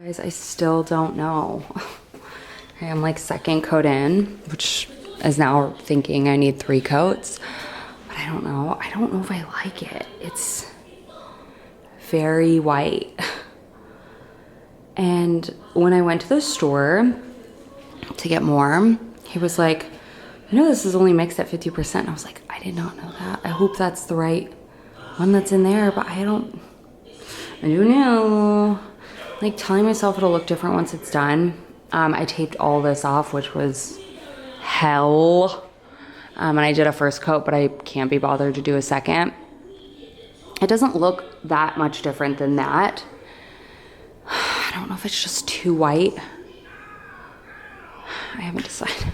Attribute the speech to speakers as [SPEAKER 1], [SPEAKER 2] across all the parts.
[SPEAKER 1] Guys, I still don't know. I'm like second coat in, which is now thinking I need 3 coats. But I don't know. I don't know if I like it. It's very white. And when I went to the store to get more, he was like, you know, this is only mixed at 50%. I was like, I did not know that. I hope that's the right one that's in there, but I don't know. Like telling myself it'll look different once it's done. I taped all this off, which was hell. And I did a first coat, but I can't be bothered to do a second. It doesn't look that much different than that. I don't know if it's just too white. I haven't decided.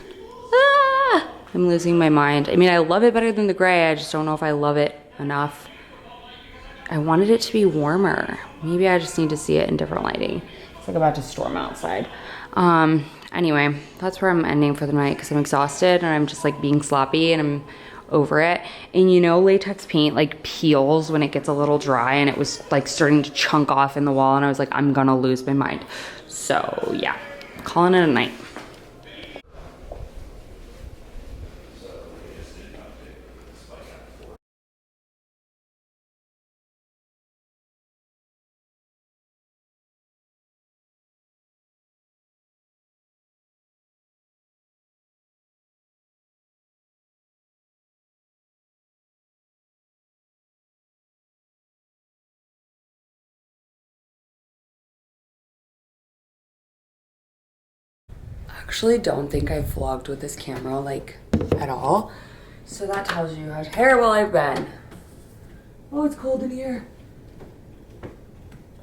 [SPEAKER 1] Ah, I'm losing my mind. I mean, I love it better than the gray. I just don't know if I love it enough. I wanted it to be warmer. Maybe I just need to see it in different lighting. It's like about to storm outside. Anyway, that's where I'm ending for the night because I'm exhausted and I'm just like being sloppy and I'm over it. And you know, latex paint like peels when it gets a little dry, and it was like starting to chunk off in the wall, and I was like, I'm gonna lose my mind. So yeah, calling it a night. Actually don't think I've vlogged with this camera like at all, so that tells you how terrible I've been. Oh, it's cold in here.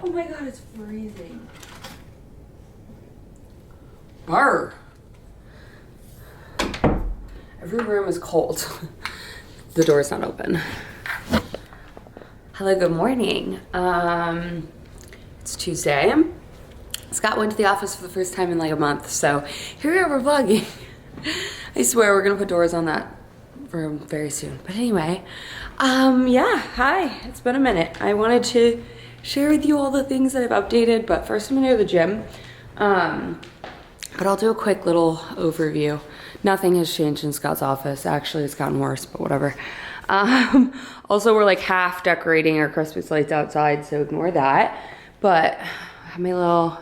[SPEAKER 1] Oh my god, it's freezing. Brr. Every room is cold. The door's not open. Hello, good morning. It's Tuesday. Scott went to the office for the first time in like a month, so here we are, we're vlogging. I swear we're gonna put doors on that room very soon. But anyway, yeah, hi, it's been a minute. I wanted to share with you all the things that I've updated, but first I'm gonna go to the gym. But I'll do a quick little overview. Nothing has changed in Scott's office. Actually, it's gotten worse, but whatever. Also, we're like half decorating our Christmas lights outside, so ignore that. But I have my little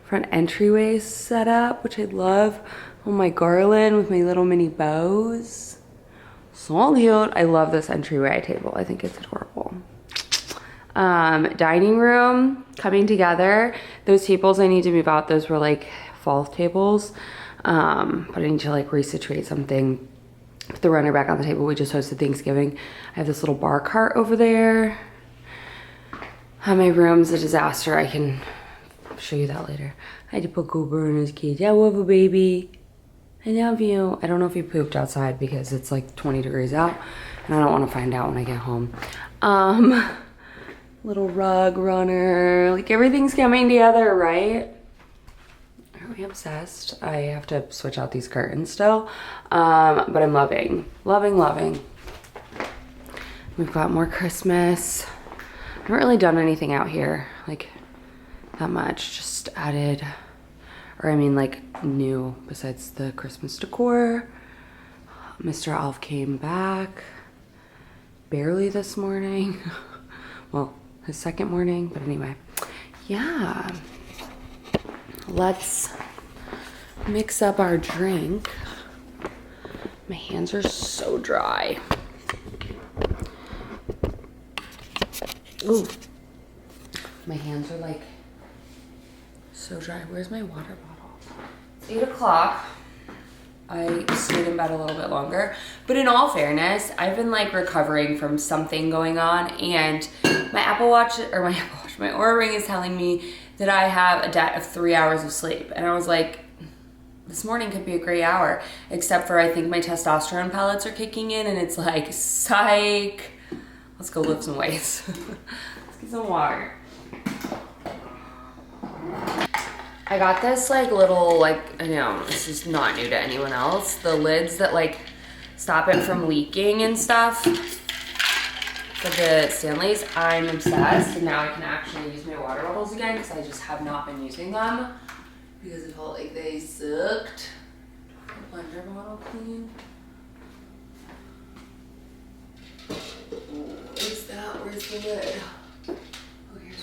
[SPEAKER 1] front entryway set up, which I love. Oh, my garland with my little mini bows. So cute. I love this entryway table. I think it's adorable. Dining room coming together. Those tables I need to move out. Those were like fall tables. But I need to like resituate something. Put the runner back on the table. We just hosted Thanksgiving. I have this little bar cart over there. My room's a disaster. I can show you that later. I had to put Cooper in his cage. I love you, baby. I love you. I don't know if he pooped outside because it's like 20 degrees out, and I don't want to find out when I get home. Little rug runner. Like everything's coming together, right? Are we obsessed? I have to switch out these curtains still. But I'm loving. We've got more Christmas. I haven't really done anything out here, like that much. Just added, or I mean like new besides the Christmas decor. Mr. Alf came back barely this morning. Well, his second morning, but anyway. Yeah. Let's mix up our drink. My hands are so dry. Ooh. My hands are like so dry. Where's my water bottle? It's 8 o'clock. I stayed in bed a little bit longer. But in all fairness, I've been like recovering from something going on, and my my Oura Ring is telling me that I have a debt of 3 hours of sleep. And I was like, this morning could be a great hour, except for I think my testosterone pellets are kicking in, and it's like, psych. Let's go lift some weights. Let's get some water. I got this like little, like, I know this is not new to anyone else, the lids that like stop it from leaking and stuff. for the Stanleys. I'm obsessed, and now I can actually use my water bottles again because I just have not been using them because I felt like they sucked. The blender bottle clean. Where's that? Where's the lid? Oh, here's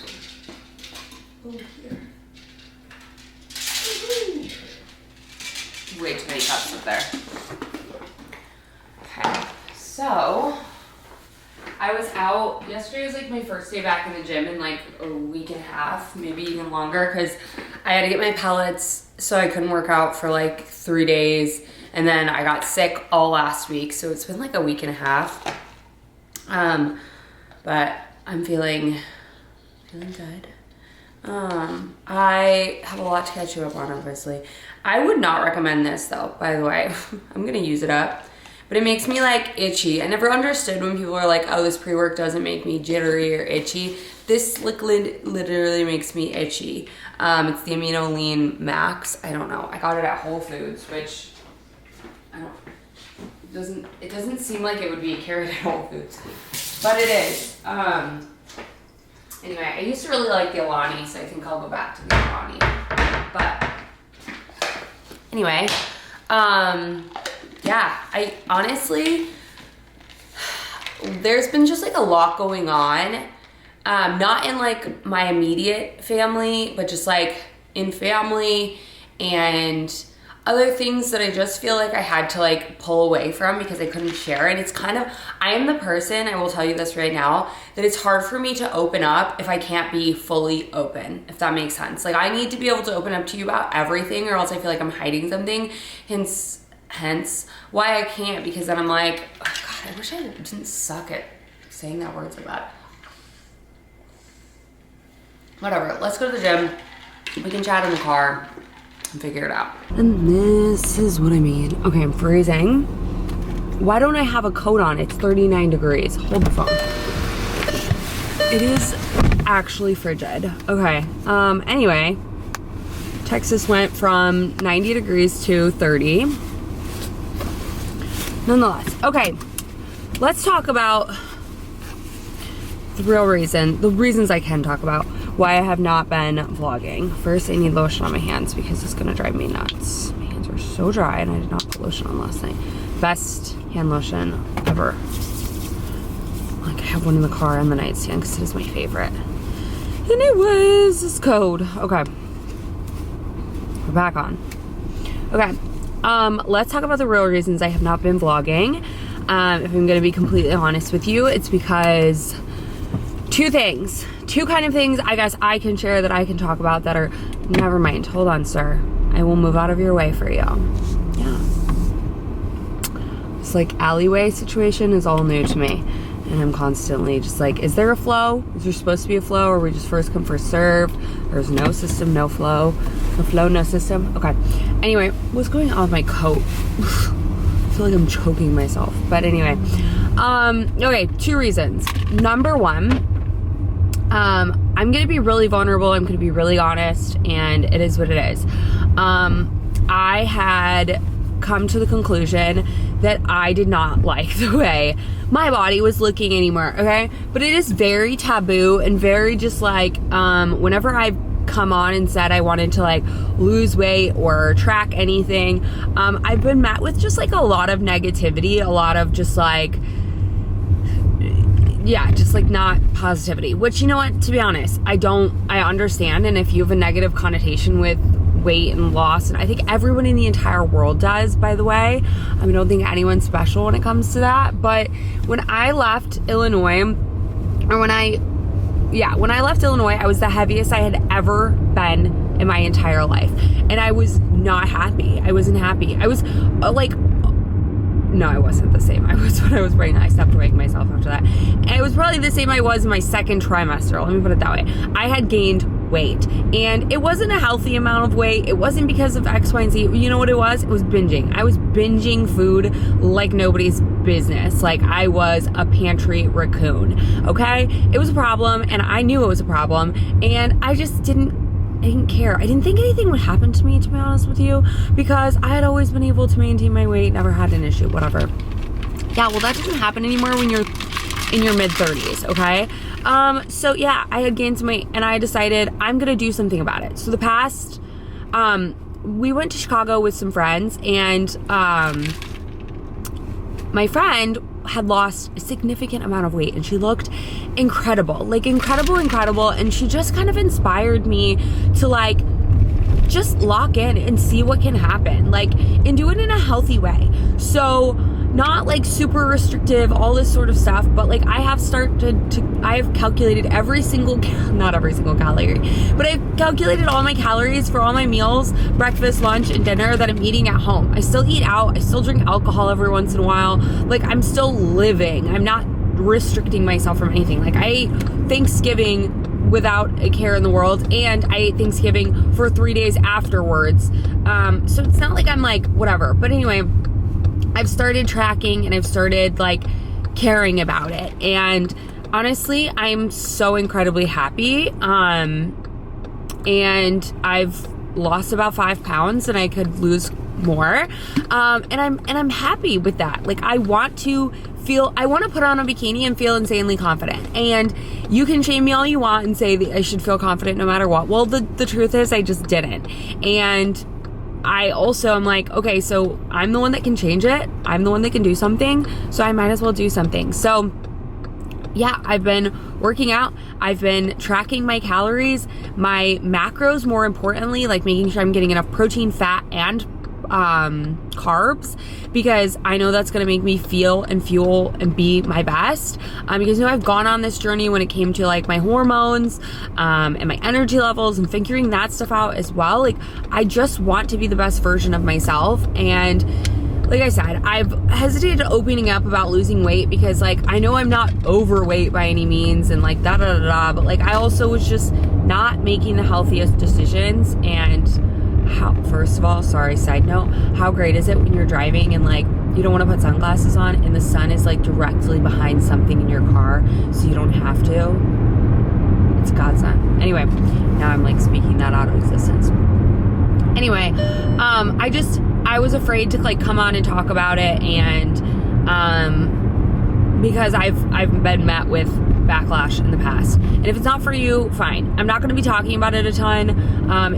[SPEAKER 1] one. Oh, here. Way too many cups up there. Okay, so I was out, yesterday was like my first day back in the gym in like a week and a half, maybe even longer, because I had to get my pellets, so I couldn't work out for like 3 days, and then I got sick all last week, so it's been like a week and a half. But I'm feeling good. I have a lot to catch you up on, obviously. I would not recommend this though, by the way. I'm gonna use it up. But it makes me like itchy. I never understood when people are like, oh, this pre-work doesn't make me jittery or itchy. This liquid literally makes me itchy. It's the Amino Lean Max. I don't know. I got it at Whole Foods, which it doesn't seem like it would be carried at Whole Foods, but it is. Anyway, I used to really like the Alani, so I think I'll go back to the Alani. But anyway, yeah, I honestly, there's been just like a lot going on. Not in like my immediate family, but just like in family and other things that I just feel like I had to like pull away from because I couldn't share. And it's kind of, I am the person, I will tell you this right now, that it's hard for me to open up if I can't be fully open, if that makes sense. Like I need to be able to open up to you about everything, or else I feel like I'm hiding something. Hence why I can't, because then I'm like, oh God, I wish I didn't suck at saying that word so bad. Whatever, let's go to the gym. We can chat in the car and figure it out. And this is what I mean. Okay, I'm freezing. Why don't I have a coat on? It's 39 degrees. Hold the phone. It is actually frigid. Okay, anyway, Texas went from 90 degrees to 30. Nonetheless, okay, let's talk about the reasons I can talk about why I have not been vlogging. First, I need lotion on my hands because it's gonna drive me nuts. My hands are so dry and I did not put lotion on last night. Best hand lotion ever. Like, I have one in the car on the nightstand because it is my favorite. Anyways, it's cold. Okay, we're back on. Okay, let's talk about the real reasons I have not been vlogging. If I'm gonna be completely honest with you, it's because two kind of things I guess I can share that I can talk about that are, never mind, hold on, sir. I will move out of your way for you. Yeah. This like alleyway situation is all new to me. And I'm constantly just like, is there a flow? Is there supposed to be a flow? Or are we just first come, first served? There's no system, no flow. No flow, no system. Okay. Anyway, what's going on with my coat? I feel like I'm choking myself. But anyway. Okay, 2 reasons. Number 1, I'm gonna be really vulnerable, I'm gonna be really honest, and it is what it is. I had come to the conclusion that I did not like the way my body was looking anymore, okay? But it is very taboo and very just like, whenever I've come on and said I wanted to like lose weight or track anything, I've been met with just like a lot of negativity, a lot of just like, yeah, just like not positivity, which, you know what, to be honest, I understand. And if you have a negative connotation with weight and loss, and I think everyone in the entire world does, by the way, I don't think anyone's special when it comes to that. But when I left Illinois, or when I left Illinois, I was the heaviest I had ever been in my entire life. And I was not happy. I wasn't happy. I was no, I wasn't the same. I was when I was pregnant. I stopped weighing myself after that. And it was probably the same I was in my second trimester. Let me put it that way. I had gained weight. And it wasn't a healthy amount of weight. It wasn't because of X, Y, and Z. You know what it was? It was binging. I was binging food like nobody's business. Like I was a pantry raccoon. Okay? It was a problem, and I knew it was a problem. And I just didn't care. I didn't think anything would happen to me, to be honest with you, because I had always been able to maintain my weight, never had an issue, whatever. Yeah, well, that doesn't happen anymore when you're
[SPEAKER 2] in your mid-30s, okay? So yeah, I had gained some weight, and I decided I'm gonna do something about it. So the past, we went to Chicago with some friends, and my friend had lost a significant amount of weight, and she looked incredible, like incredible, and she just kind of inspired me to like just lock in and see what can happen, like, and do it in a healthy way. So not like super restrictive, all this sort of stuff, but like I have calculated every single, not every single calorie, but I've calculated all my calories for all my meals, breakfast, lunch, and dinner that I'm eating at home. I still eat out. I still drink alcohol every once in a while. Like, I'm still living. I'm not restricting myself from anything. Like, I ate Thanksgiving without a care in the world, and I ate Thanksgiving for 3 days afterwards. So it's not like I'm like, whatever. But anyway, I've started tracking, and I've started like caring about it. And honestly, I'm so incredibly happy. And I've lost about 5 pounds, and I could lose more. And I'm happy with that. Like, I want to put on a bikini and feel insanely confident. And you can shame me all you want and say that I should feel confident no matter what. Well, the truth is I just didn't. And I also am like, okay, so I'm the one that can change it. I'm the one that can do something. So I might as well do something. So yeah, I've been working out. I've been tracking my calories, my macros, more importantly, like making sure I'm getting enough protein, fat, and carbs, because I know that's going to make me feel and fuel and be my best. Because I've gone on this journey when it came to like my hormones, and my energy levels, and figuring that stuff out as well. Like, I just want to be the best version of myself. And like I said, I've hesitated opening up about losing weight because, like, I know I'm not overweight by any means, and like but like I also was just not making the healthiest decisions. And first of all, sorry, side note, how great is it when you're driving and like you don't want to put sunglasses on and the sun is like directly behind something in your car, so you don't have to? It's godsend. Anyway, now I'm like speaking that out of existence. Anyway, I was afraid to like come on and talk about it, and because I've been met with backlash in the past. And if it's not for you, fine. I'm not going to be talking about it a ton.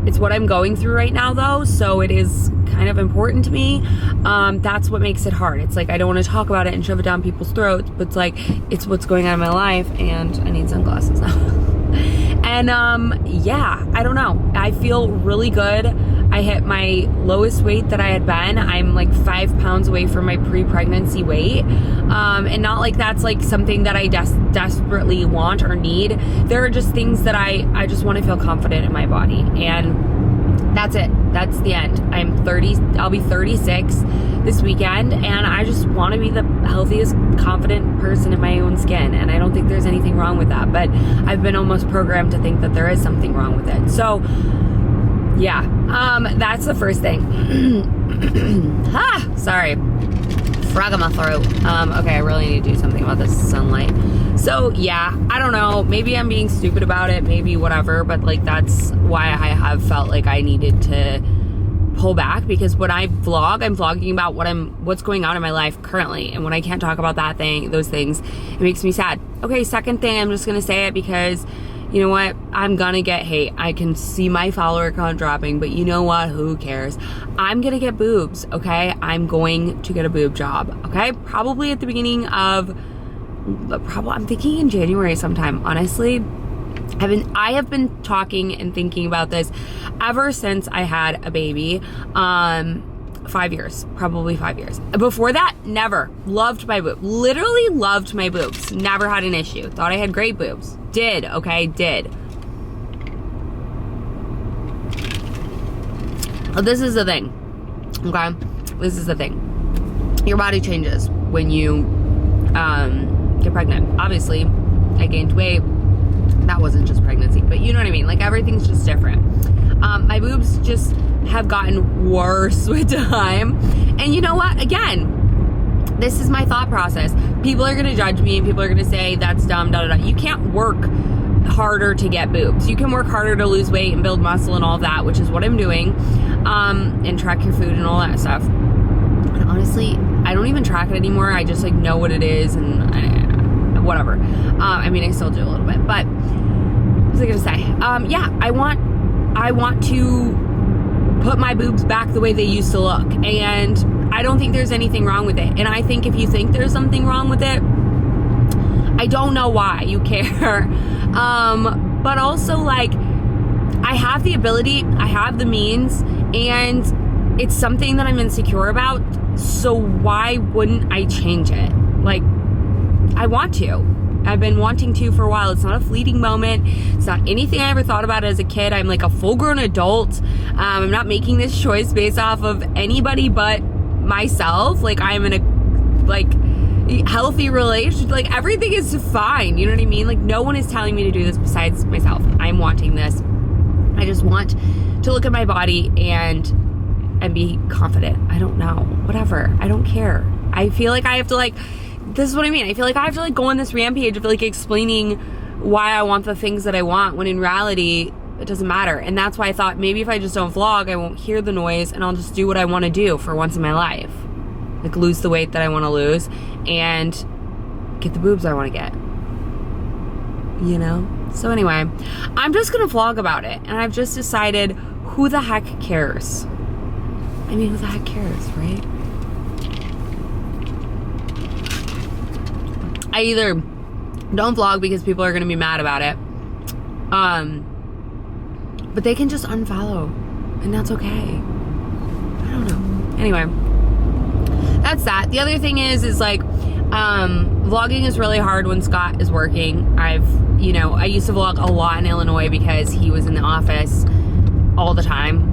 [SPEAKER 2] It's what I'm going through right now, though, so it is kind of important to me. That's what makes it hard. It's like I don't want to talk about it and shove it down people's throats, but it's like it's what's going on in my life, and I need sunglasses now. And yeah, I don't know. I feel really good. I hit my lowest weight that I had been. I'm like 5 pounds away from my pre-pregnancy weight. And not like that's like something that I desperately want or need. There are just things that I just want to feel confident in my body. And that's it. That's the end. I'm 30. I'll be 36 this weekend. And I just want to be the healthiest, confident person in my own skin. And I don't think there's anything wrong with that. But I've been almost programmed to think that there is something wrong with it. So yeah, that's the first thing. Sorry. Frog in my throat. Okay, I really need to do something about this sunlight. So yeah, I don't know. Maybe I'm being stupid about it. Maybe whatever. But like that's why I have felt like I needed to pull back, because when I vlog, I'm vlogging about what's going on in my life currently. And when I can't talk about those things, it makes me sad. Okay, second thing, I'm just gonna say it because you know what? I'm gonna get hate. I can see my follower count dropping, but you know what? Who cares? I'm gonna get boobs, okay? I'm going to get a boob job, okay? Probably at the beginning of, I'm thinking in January sometime, honestly. I have been talking and thinking about this ever since I had a baby. 5 years, probably 5 years. Before that, never. Loved my boobs. Literally loved my boobs. Never had an issue. Thought I had great boobs. Did, okay? Did. But this is the thing, okay? This is the thing. Your body changes when you get pregnant. Obviously, I gained weight. That wasn't just pregnancy, but you know what I mean? Like, everything's just different. My boobs just have gotten worse with time. And you know what? Again, this is my thought process. People are going to judge me and people are going to say that's dumb, You can't work harder to get boobs. You can work harder to lose weight and build muscle and all that, which is what I'm doing. And track your food and all that stuff. And honestly, I don't even track it anymore. I just like know what it is, and whatever. I mean, I still do a little bit, but what was I gonna say? Yeah, I want to put my boobs back the way they used to look, and I don't think there's anything wrong with it. And I think if you think there's something wrong with it, I don't know why you care. But also, like, I have the ability, I have the means, and it's something that I'm insecure about, so why wouldn't I change it? Like, I want to. I've been wanting to for a while. It's not a fleeting moment. It's not anything I ever thought about as a kid. I'm like a full-grown adult. I'm not making this choice based off of anybody but myself. Like, I'm in a, like, healthy relationship. Like, everything is fine. You know what I mean? Like, no one is telling me to do this besides myself. I'm wanting this. I just want to look at my body and be confident. I don't know. Whatever. I don't care. I feel like I have to, like, this is what I mean. I feel like I have to, like, go on this rampage of, like, explaining why I want the things that I want, when in reality, it doesn't matter. And that's why I thought maybe if I just don't vlog, I won't hear the noise, and I'll just do what I want to do for once in my life. Like, lose the weight that I want to lose and get the boobs I want to get. You know? So anyway, I'm just going to vlog about it. And I've just decided, who the heck cares? I mean, who the heck cares, right? I either don't vlog because people are going to be mad about it. But they can just unfollow. And that's okay. I don't know. Anyway. That's that. The other thing is like, vlogging is really hard when Scott is working. I used to vlog a lot in Illinois because he was in the office all the time.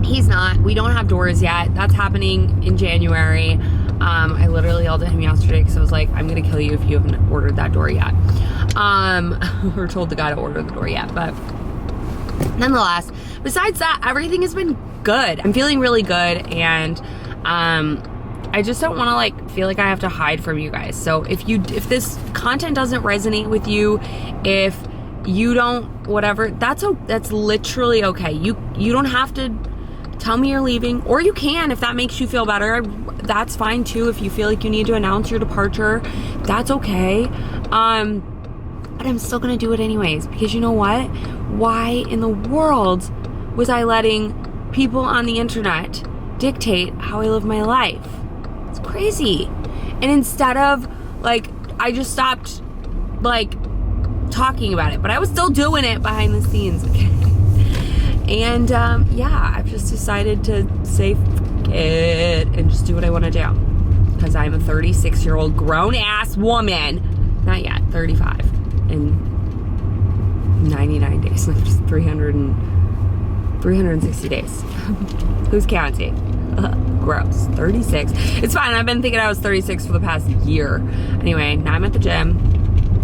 [SPEAKER 2] He's not. We don't have doors yet. That's happening in January. I literally yelled at him yesterday because I was like, I'm going to kill you if you haven't ordered that door yet. Or told the guy to order the door yet. But nonetheless, besides that, everything has been good. I'm feeling really good, and I just don't want to, like, feel like I have to hide from you guys. So if this content doesn't resonate with you, if you don't, whatever, that's literally okay. You don't have to tell me you're leaving, or you can if that makes you feel better. That's fine too. If you feel like you need to announce your departure, that's okay. But I'm still gonna do it anyways, because you know what? Why in the world was I letting people on the internet dictate how I live my life? It's crazy. And instead of, like, I just stopped, like, talking about it, but I was still doing it behind the scenes. Okay. And yeah, I've just decided to say fuck it and just do what I want to do, because I'm a 36-year-old grown-ass woman. Not yet, 35 in 99 days. Like, just 360 days. Who's counting? Gross. 36. It's fine. I've been thinking I was 36 for the past year. Anyway, now I'm at the gym.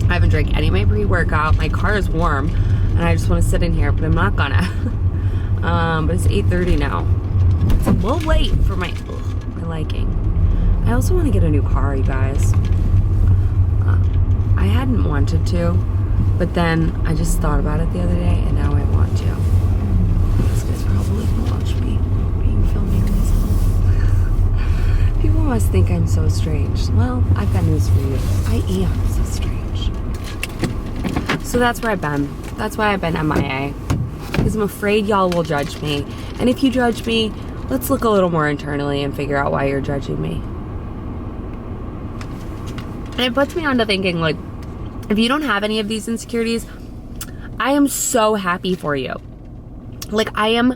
[SPEAKER 2] I haven't drank any of my pre-workout. My car is warm, and I just want to sit in here, but I'm not gonna. But it's 8:30 now. It's a little late for my liking. I also want to get a new car, you guys. I hadn't wanted to, but then I just thought about it the other day, and now I want to. This guy's probably gonna watch me filming myself. People must think I'm so strange. Well, I've got news for you. I am so strange. So that's where I've been. That's why I've been MIA. Because I'm afraid y'all will judge me. And if you judge me, let's look a little more internally and figure out why you're judging me. And it puts me on to thinking, like, if you don't have any of these insecurities, I am so happy for you. Like, I am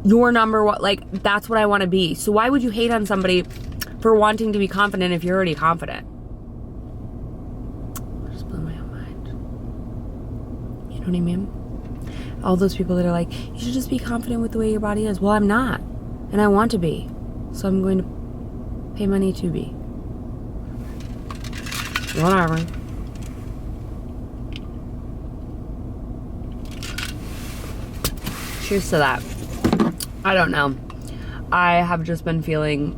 [SPEAKER 2] your number one. Like, that's what I want to be. So why would you hate on somebody for wanting to be confident if you're already confident? Just blew my own mind. You know what I mean? All those people that are like, you should just be confident with the way your body is. Well, I'm not. And I want to be. So I'm going to pay money to be. Whatever. Cheers to that. I don't know. I have just been feeling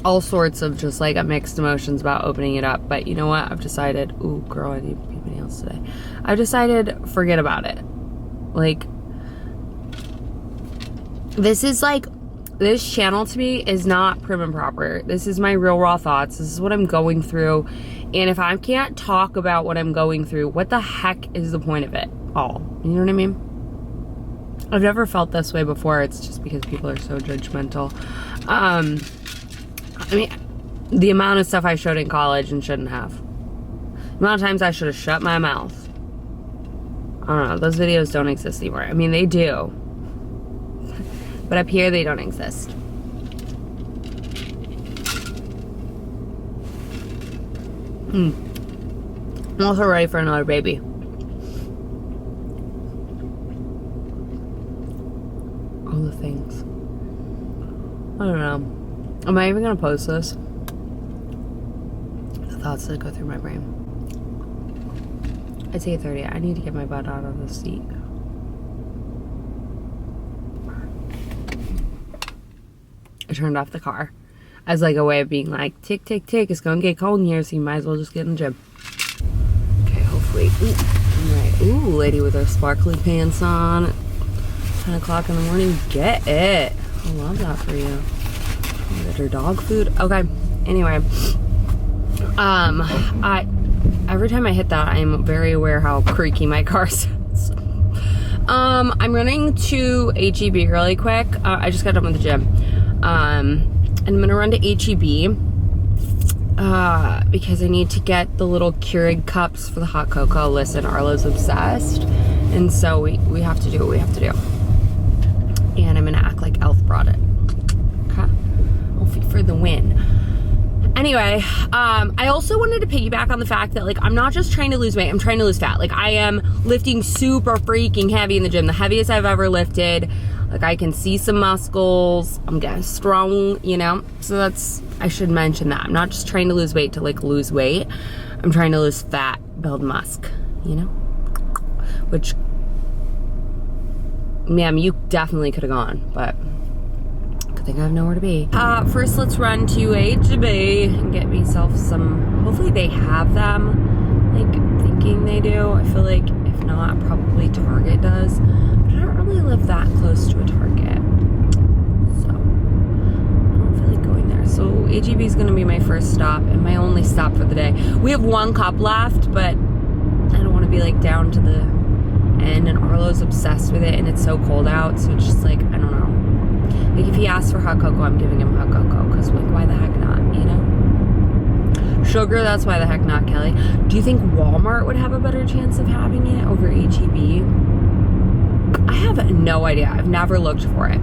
[SPEAKER 2] all sorts of just, like, mixed emotions about opening it up. But you know what? I've decided, ooh, girl, I need to be nails today. I've decided, forget about it. Like, this is, like, this channel to me is not prim and proper. This is my real raw thoughts. This is what I'm going through. And if I can't talk about what I'm going through, what the heck is the point of it all? You know what I mean? I've never felt this way before. It's just because people are so judgmental. I mean, the amount of stuff I showed in college and shouldn't have. The amount of times I should have shut my mouth. I don't know. Those videos don't exist anymore. I mean, they do. But up here, they don't exist. I'm also ready for another baby. All the things. I don't know. Am I even gonna post this? The thoughts that go through my brain. It's 8:30. I need to get my butt out of the seat. I turned off the car as like a way of being like, tick, tick, tick, it's gonna get cold in here, so you might as well just get in the gym. Okay, hopefully. Ooh, right. Ooh, lady with her sparkly pants on at 10 o'clock in the morning. Get it. I love that for you. Get her dog food. Okay, anyway. Every time I hit that, I'm very aware how creaky my car sounds. I'm running to HEB really quick. I just got done with the gym. And I'm gonna run to HEB because I need to get the little Keurig cups for the hot cocoa. Listen, Arlo's obsessed, and so we have to do what we have to do. And I'm gonna act like Elf brought it. Okay, Elfie for the win. Anyway, I also wanted to piggyback on the fact that, like, I'm not just trying to lose weight, I'm trying to lose fat. Like, I am lifting super freaking heavy in the gym, the heaviest I've ever lifted. Like, I can see some muscles, I'm getting strong, you know? So I should mention that. I'm not just trying to lose weight to, like, lose weight. I'm trying to lose fat, build musk, you know? Which, ma'am, you definitely could have gone, but good thing I have nowhere to be. First, let's run to HEB and get myself some, hopefully they have them, like, thinking they do. I feel like, if not, probably Target does. But I don't really live that close to a Target, so I don't feel like going there. So HEB is going to be my first stop and my only stop for the day. We have one cup left, but I don't want to be, like, down to the end, and Arlo's obsessed with it, and it's so cold out, so it's just like, I don't know. Like, if he asks for hot cocoa, I'm giving him hot cocoa, because, like, why the heck not, you know? Sugar, that's why the heck not, Kelly. Do you think Walmart would have a better chance of having it over HEB? I have no idea. I've never looked for it.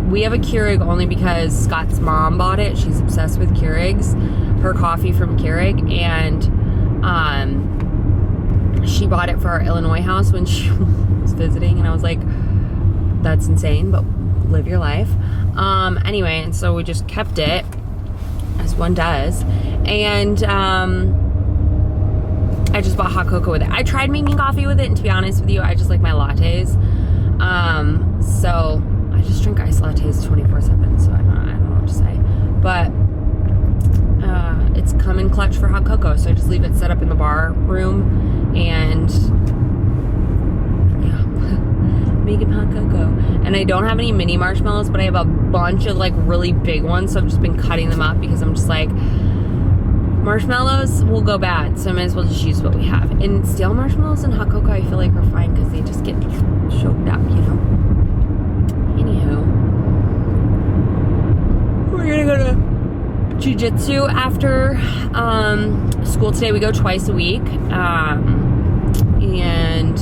[SPEAKER 2] We have a Keurig only because Scott's mom bought it. She's obsessed with Keurigs, her coffee from Keurig, and she bought it for our Illinois house when she was visiting, and I was like, that's insane, but live your life. Anyway, and so we just kept it, as one does, and I just bought hot cocoa with it. I tried making coffee with it, and to be honest with you, I just like my lattes. So I just drink iced lattes 24/7, so I don't know what to say. But it's come in clutch for hot cocoa, so I just leave it set up in the bar room, and yeah, making hot cocoa. And I don't have any mini marshmallows, but I have a bunch of, like, really big ones, so I've just been cutting them up because I'm just like, marshmallows will go bad, so I might as well just use what we have. And stale marshmallows and hot cocoa, I feel like, are fine because they just get choked up, you know? Anywho, we're gonna go to jiu-jitsu after school today. We go twice a week, and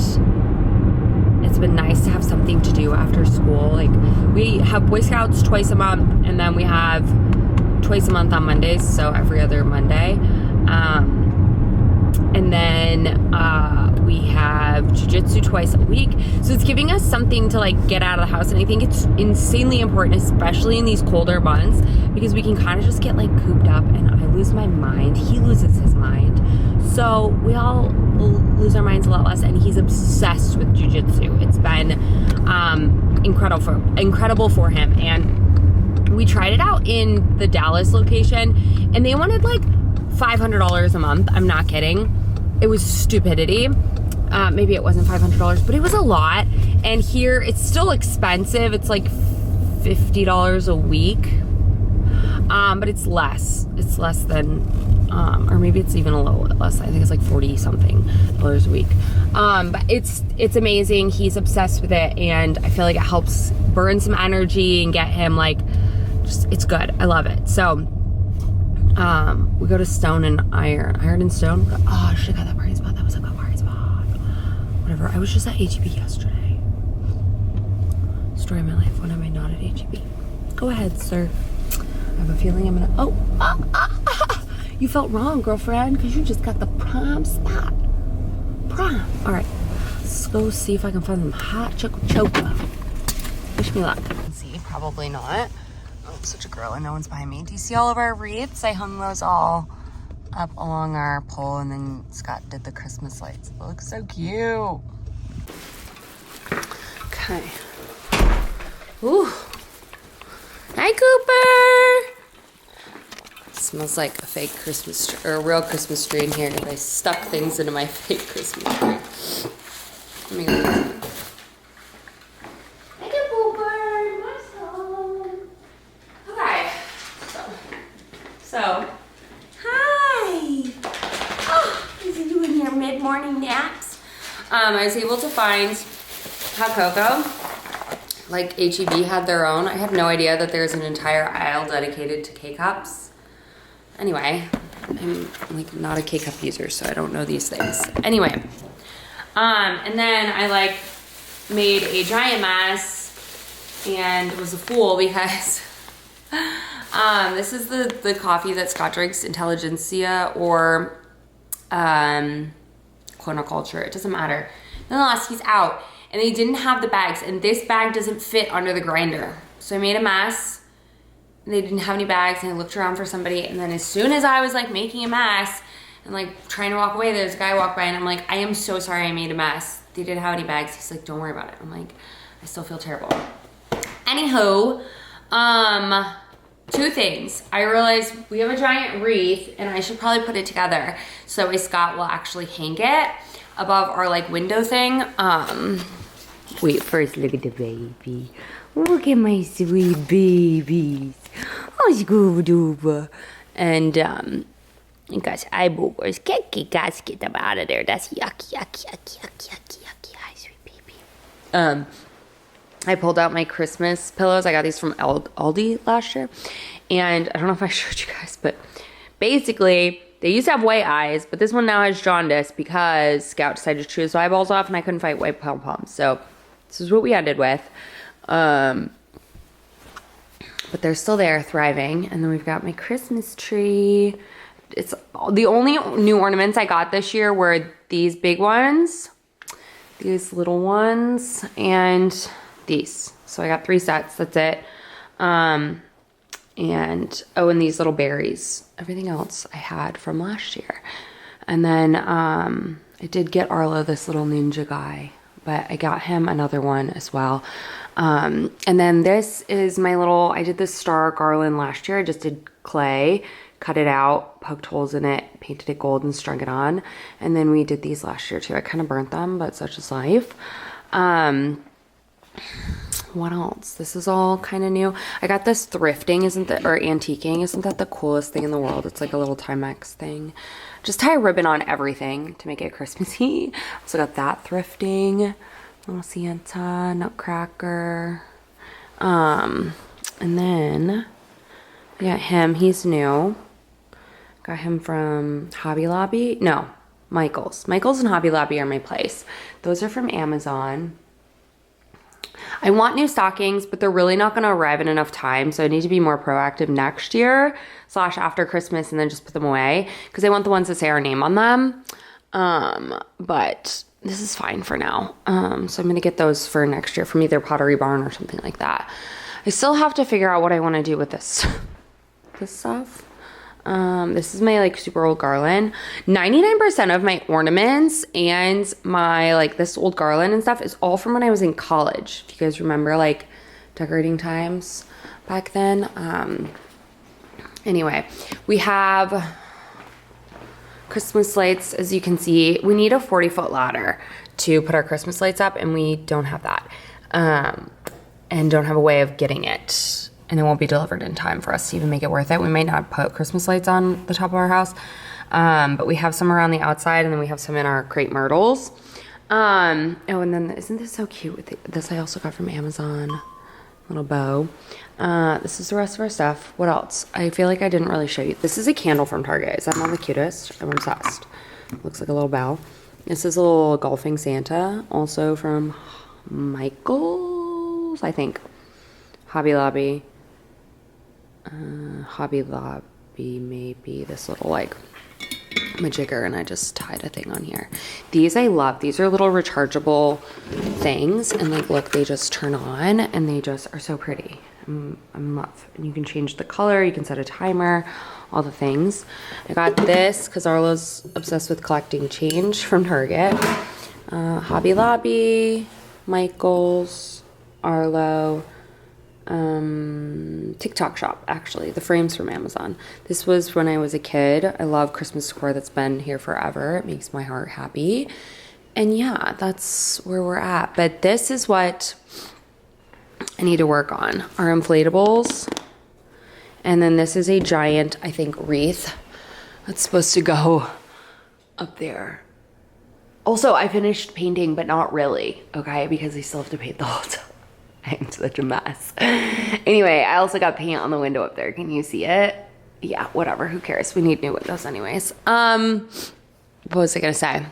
[SPEAKER 2] it's been nice to have something to do after school. Like, we have Boy Scouts twice a month, and then we have twice a month on Mondays, so every other Monday. And then we have jiu-jitsu twice a week. So it's giving us something to, like, get out of the house. And I think it's insanely important, especially in these colder months, because we can kind of just get, like, cooped up, and I lose my mind. He loses his mind. So we all lose our minds a lot less, and he's obsessed with jiu-jitsu. It's been incredible for him. And we tried it out in the Dallas location, and they wanted, like, $500 a month. I'm not kidding. It was stupidity. Maybe it wasn't $500, but it was a lot. And here, it's still expensive. It's like $50 a week. But it's less. It's less than or maybe it's even a little bit less. I think it's like $40 something a week. But it's amazing. He's obsessed with it, and I feel like it helps burn some energy and get him like, just, it's good. I love it. So we go to Stone and Iron and Stone. Oh, I should have got that party spot. That was a good party spot. Whatever. I was just at HEB yesterday. Story of my life. When am I not at HEB? Go ahead, sir. I have a feeling I'm gonna. You felt wrong, girlfriend, because you just got the prime spot. Prime. All right. Let's go see if I can find some hot choco. Wish me luck. See, probably not. Oh, I'm such a girl and no one's behind me. Do you see all of our wreaths? I hung those all up along our pole, and then Scott did the Christmas lights. It looks so cute. Okay. Ooh. Hi, Cooper. It smells like a fake Christmas tree, or a real Christmas tree in here, because I stuck things into my fake Christmas tree. Let me go. Hi, Cooper. Nice home. Okay. So. Hi. Oh, is he doing your mid-morning naps? I was able to find hot cocoa. Like HEB had their own. I had no idea that there's an entire aisle dedicated to K-Cups. Anyway, I'm like not a K-Cup user, so I don't know these things. Anyway, and then I like made a giant mess and was a fool because this is the coffee that Scott drinks, Intelligentsia or Cloniculture. It doesn't matter. Nonetheless, he's out. And they didn't have the bags, and this bag doesn't fit under the grinder. So I made a mess, and they didn't have any bags, and I looked around for somebody, and then as soon as I was like making a mess and like trying to walk away, there's a guy walked by, and I'm like, I am so sorry I made a mess. They didn't have any bags. He's like, don't worry about it. I'm like, I still feel terrible. Anywho, two things. I realized we have a giant wreath, and I should probably put it together so that way Scott will actually hang it above our like window thing. Wait, first look at the baby. Look at my sweet babies. Oh, Scooby-Doo. And guys, eyeballs. Guys, get them out of there. That's yucky. Hi, sweet baby. I pulled out my Christmas pillows. I got these from Aldi last year. And I don't know if I showed you guys, but basically, they used to have white eyes, but this one now has jaundice because Scout decided to chew his eyeballs off, and I couldn't fight white pom-poms. So this is what we ended with. But they're still there, thriving. And then we've got my Christmas tree. It's the only new ornaments I got this year were these big ones, these little ones, and these. So I got 3 sets. That's it. And these little berries. Everything else I had from last year. And then I did get Arlo this little ninja guy, but I got him another one as well. And then this is my little, I did this star garland last year. I just did clay, cut it out, poked holes in it, painted it gold and strung it on. And then we did these last year too. I kind of burnt them, but such is life. What else? This is all kind of new. I got this thrifting, or antiquing. Isn't that the coolest thing in the world? It's like a little Timex thing. Just tie a ribbon on everything to make it Christmassy. Also got that thrifting. Little Santa, Nutcracker. And then I got him. He's new. Got him from Hobby Lobby. No, Michael's. Michael's and Hobby Lobby are my place. Those are from Amazon. I want new stockings, but they're really not going to arrive in enough time, so I need to be more proactive next year / after Christmas and then just put them away because I want the ones that say our name on them. But this is fine for now. So I'm going to get those for next year from either Pottery Barn or something like that. I still have to figure out what I want to do with this stuff. This is my like super old garland. 99% of my ornaments and my like this old garland and stuff is all from when I was in college. If you guys remember like decorating times back then. Anyway, we have Christmas lights. As you can see, we need a 40-foot ladder to put our Christmas lights up, and we don't have that. And don't have a way of getting it
[SPEAKER 1] and it won't be delivered in time for us to even make it worth it. We might not put Christmas lights on the top of our house, but we have some around the outside, and then we have some in our crepe myrtles. Oh, and then isn't this so cute with this? I also got from Amazon, little bow. This is the rest of our stuff. What else? I feel like I didn't really show you. This is a candle from Target. Is that not the cutest? I'm obsessed. Looks like a little bow. This is a little golfing Santa, also from Michael's, I think. Hobby Lobby. Hobby Lobby, maybe. This little like majigger, and I just tied a thing on here. These I love. These are little rechargeable things, and like look, they just turn on, and they just are so pretty. I'm in love. And you can change the color, you can set a timer, all the things. I got this because Arlo's obsessed with collecting change from Target. Hobby Lobby, Michael's, Arlo, TikTok shop, actually. The frames from Amazon. This was when I was a kid. I love Christmas decor that's been here forever. It makes my heart happy. And yeah, that's where we're at. But this is what I need to work on. Our inflatables. And then this is a giant, I think, wreath that's supposed to go up there. Also, I finished painting, but not really, okay? Because I still have to paint the whole time. I'm such a mess. Anyway, I also got paint on the window up there. Can you see it? Yeah, whatever. Who cares? We need new windows anyways. What was I gonna say?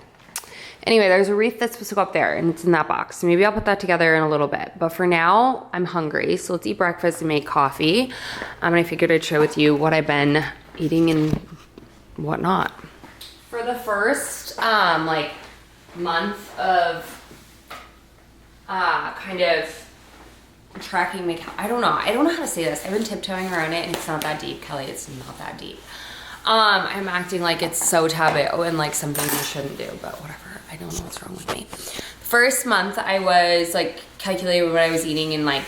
[SPEAKER 1] Anyway, there's a wreath that's supposed to go up there, and it's in that box. So maybe I'll put that together in a little bit. But for now, I'm hungry. So let's eat breakfast and make coffee. And I figured I'd share with you what I've been eating and whatnot. For the first like month of kind of tracking my I don't know how to say this. I've been tiptoeing around it, and it's not that deep, Kelly. It's not that deep. I'm acting like it's so taboo and like something you shouldn't do, but whatever. I don't know what's wrong with me. First month I was like calculating what I was eating in like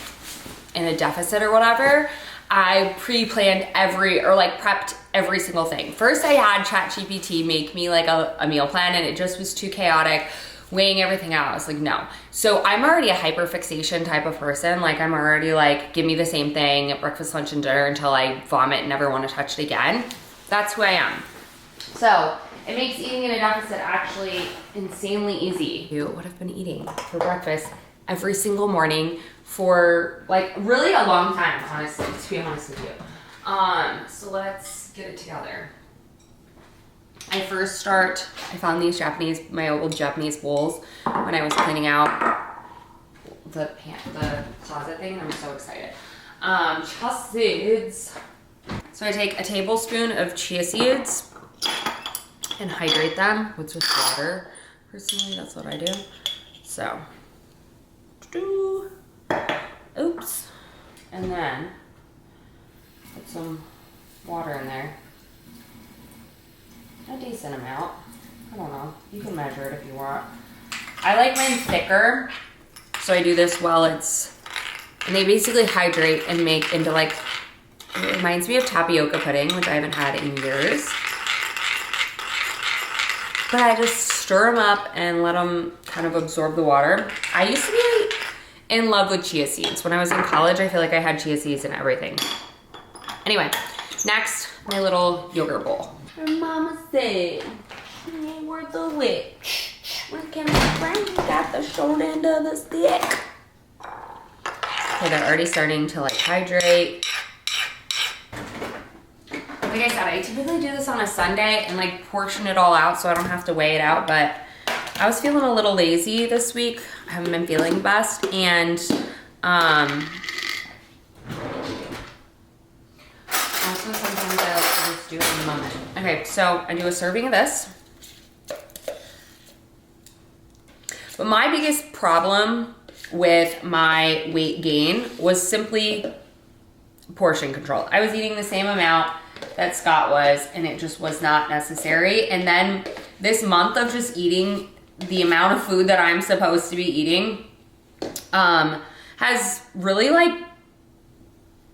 [SPEAKER 1] in a deficit or whatever. I pre-planned prepped every single thing. First I had ChatGPT make me like a meal plan, and it just was too chaotic. Weighing everything out, I was like, no. So I'm already a hyperfixation type of person. Like I'm already like, give me the same thing at breakfast, lunch, and dinner until I vomit and never want to touch it again. That's who I am. So it makes eating in a deficit actually insanely easy. What I've been eating for breakfast every single morning for like really a long time, honestly, to be honest with you. So let's get it together. I found these my old Japanese bowls when I was cleaning out the closet thing, and I'm so excited. Chia seeds. So I take a tablespoon of chia seeds and hydrate them with just water. Personally, that's what I do. So, oops. And then put some water in there. A decent amount. I don't know. You can measure it if you want. I like mine thicker, so I do this while it's, and they basically hydrate and make into like, it reminds me of tapioca pudding, which I haven't had in years. But I just stir them up and let them kind of absorb the water. I used to be in love with chia seeds. When I was in college, I feel like I had chia seeds in everything. Anyway, next, my little yogurt bowl. Her mama said, she ain't worth a lick. When can my friend got the short end of the stick? Okay, they're already starting to like hydrate. Like I said, I typically do this on a Sunday and like portion it all out so I don't have to weigh it out, but I was feeling a little lazy this week. I haven't been feeling best, and also sometimes I like to just do it in the moment. Okay, so I do a serving of this. But my biggest problem with my weight gain was simply portion control. I was eating the same amount that Scott was, and it just was not necessary. And then this month of just eating the amount of food that I'm supposed to be eating has really like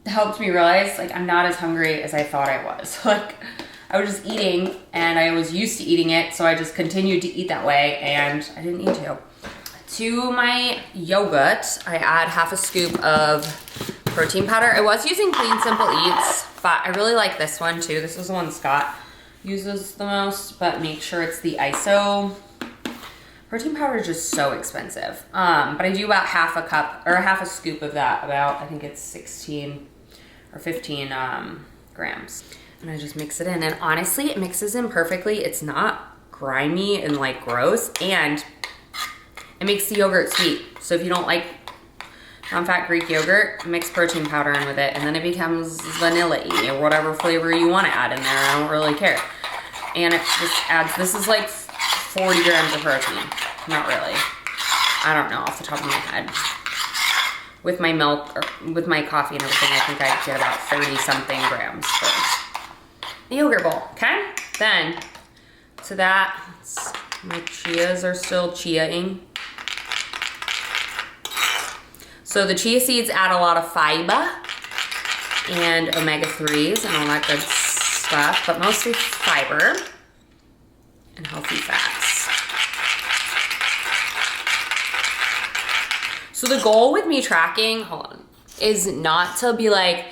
[SPEAKER 1] helped me realize like I'm not as hungry as I thought I was. Like I was just eating and I was used to eating it, so I just continued to eat that way and I didn't need to. To my yogurt, I add half a scoop of protein powder. I was using Clean Simple Eats, but I really like this one too. This is the one Scott uses the most, but make sure it's the ISO. Protein powder is just so expensive. But I do about half a cup or half a scoop of that, about, I think it's 16 or 15 grams. And I just mix it in, and honestly, it mixes in perfectly. It's not grimy and like gross, and it makes the yogurt sweet. So if you don't like non-fat Greek yogurt, mix protein powder in with it, and then it becomes vanilla-y or whatever flavor you want to add in there. I don't really care. And it just adds, this is like 40 grams of protein. Not really. I don't know off the top of my head. With my milk, or with my coffee and everything, I think I get about 30 something grams for the yogurt bowl, okay? Then, to that, my chias are still chia-ing. So the chia seeds add a lot of fiber and omega-3s and all that good stuff, but mostly fiber and healthy fats. So the goal with me tracking, is not to be like,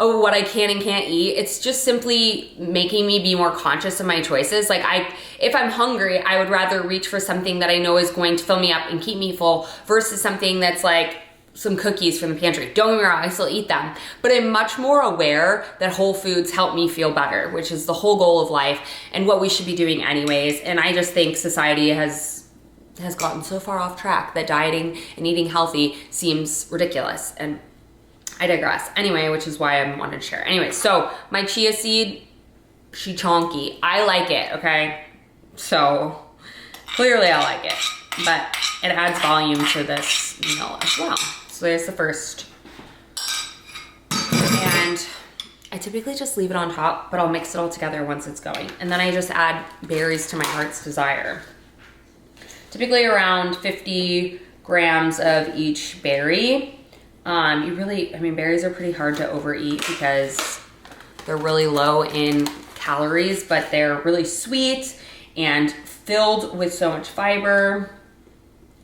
[SPEAKER 1] oh, what I can and can't eat. It's just simply making me be more conscious of my choices. Like if I'm hungry, I would rather reach for something that I know is going to fill me up and keep me full versus something that's like some cookies from the pantry. Don't get me wrong, I still eat them, but I'm much more aware that whole foods help me feel better, which is the whole goal of life and what we should be doing anyways. And I just think society has gotten so far off track that dieting and eating healthy seems ridiculous, and I digress. Anyway, which is why I wanted to share. Anyway, so my chia seed, she chonky. I like it, okay? So clearly I like it, but it adds volume to this meal as well. So there's the first. And I typically just leave it on top, but I'll mix it all together once it's going. And then I just add berries to my heart's desire. Typically around 50 grams of each berry. Berries are pretty hard to overeat because they're really low in calories, but they're really sweet and filled with so much fiber.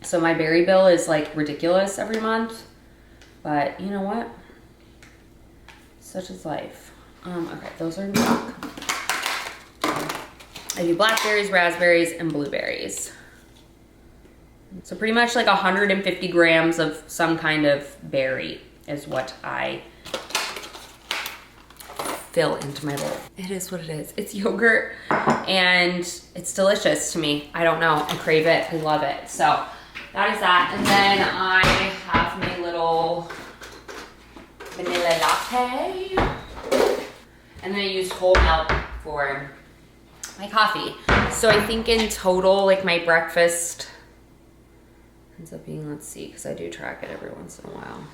[SPEAKER 1] So my berry bill is like ridiculous every month, but you know what? Such is life. Okay, those are in black. I do blackberries, raspberries, and blueberries. So pretty much like 150 grams of some kind of berry is what I fill into my bowl. It is what it is. It's yogurt and it's delicious to me. I don't know, I crave it, I love it. So that is that. And then I have my little vanilla latte. And then I used whole milk for my coffee. So I think in total, like my breakfast ends up being, let's see, because I do track it every once in a while.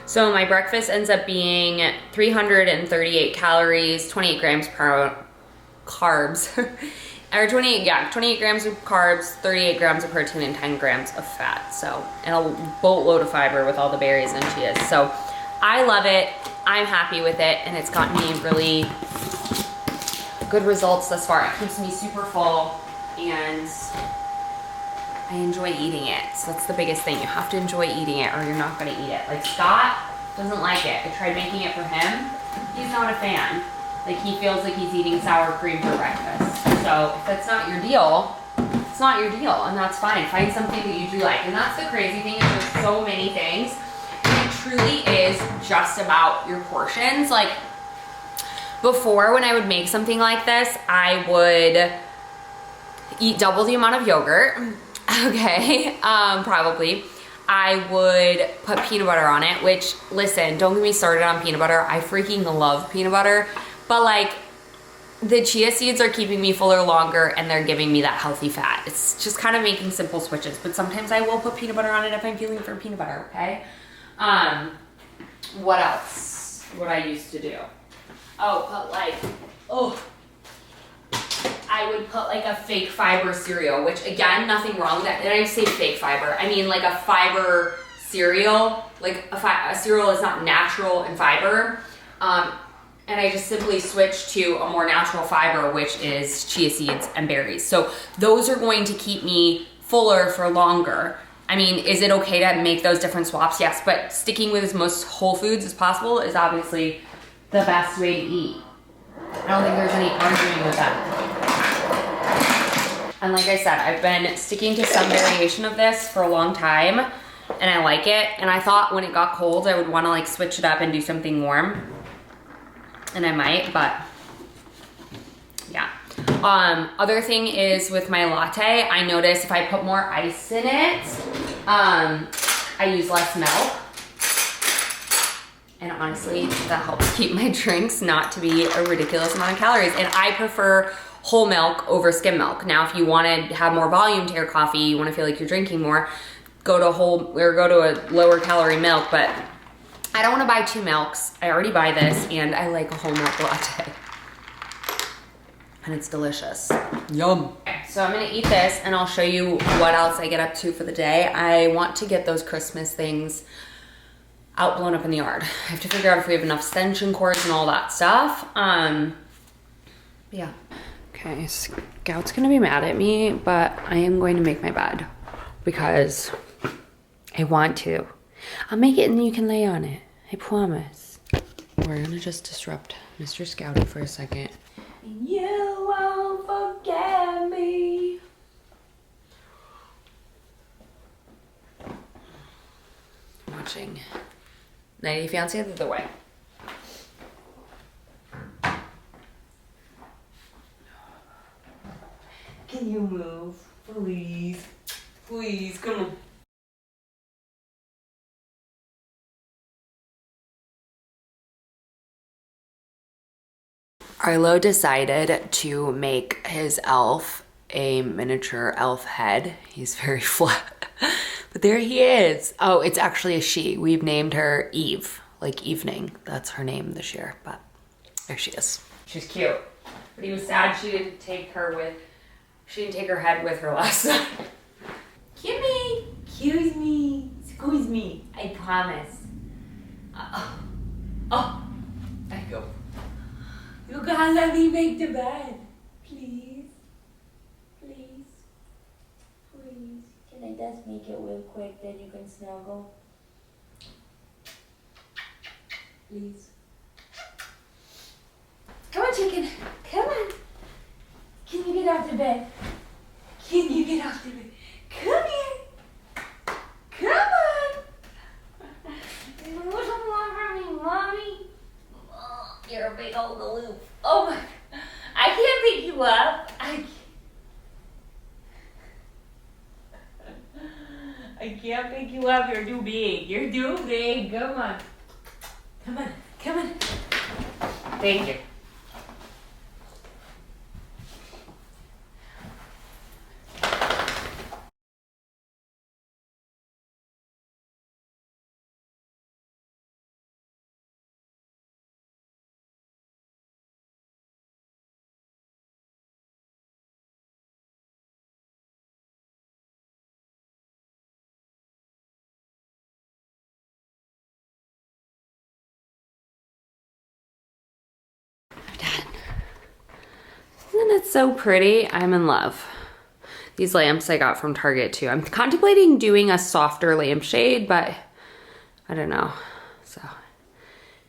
[SPEAKER 1] So my breakfast ends up being 338 calories, 28 grams per carbs, or 28 grams of carbs, 38 grams of protein, and 10 grams of fat. So, and a boatload of fiber with all the berries and chias. So I love it. I'm happy with it, and it's gotten me really good results thus far. It keeps me super full, and I enjoy eating it. So that's the biggest thing. You have to enjoy eating it or you're not gonna eat it. Like Scott doesn't like it. I tried making it for him. He's not a fan. Like he feels like he's eating sour cream for breakfast. So if that's not your deal, it's not your deal, and that's fine. Find something that you do like. And that's the crazy thing, is there's so many things. And it truly is just about your portions. Like before, when I would make something like this, I would eat double the amount of yogurt. Okay, probably. I would put peanut butter on it, which, listen, don't get me started on peanut butter. I freaking love peanut butter, but like the chia seeds are keeping me fuller longer and they're giving me that healthy fat. It's just kind of making simple switches, but sometimes I will put peanut butter on it if I'm feeling for peanut butter, okay? What else would I used to do? I would put like a fake fiber cereal, which again, nothing wrong with that. And I say fake fiber, I mean like a fiber cereal. Like a cereal is not natural in fiber. And I just simply switched to a more natural fiber, which is chia seeds and berries. So those are going to keep me fuller for longer I mean, is it okay to make those different swaps? Yes, but sticking with as most whole foods as possible is obviously the best way to eat. I don't think there's any arguing with that. And like I said, I've been sticking to some variation of this for a long time, and I like it. And I thought when it got cold, I would want to like switch it up and do something warm. And I might, but yeah. Other thing is with my latte, I notice if I put more ice in it, I use less milk. And honestly, that helps keep my drinks not to be a ridiculous amount of calories. And I prefer whole milk over skim milk. Now, if you want to have more volume to your coffee, you want to feel like you're drinking more, go to a lower calorie milk. But I don't want to buy 2 milks. I already buy this, and I like a whole milk latte. And it's delicious. Yum. Okay, so I'm gonna eat this, and I'll show you what else I get up to for the day. I want to get those Christmas things out, blown up in the yard. I have to figure out if we have enough extension cords and all that stuff. Yeah. Okay, Scout's gonna be mad at me, but I am going to make my bed because I want to. I'll make it and you can lay on it. I promise. We're gonna just disrupt Mr. Scouty for a second. You won't forget me. I'm watching 90 Day Fiancé the other way. Can you move? Please. Please, come on. Arlo decided to make his elf a miniature elf head. He's very flat, but there he is. Oh, it's actually a she. We've named her Eve, like evening. That's her name this year, but there she is. She's cute, but he was sad she didn't take her head with her last night. Kimmy, excuse me, I promise. I go. You gotta let me make the bed. Please. Please. Please. Can I just make it real quick, then you can snuggle? Please. Come on, chicken. Come on. Can you get off the bed? Can you get off the bed? Come here. Come on. What's wrong for me, Mommy? You're a big old aloof. Oh my, I can't pick you up. I can't pick you up. You're too big. You're too big. Come on. Come on. Come on. Thank you. Isn't it so pretty? I'm in love. These lamps I got from Target too. I'm contemplating doing a softer lampshade, but I don't know. So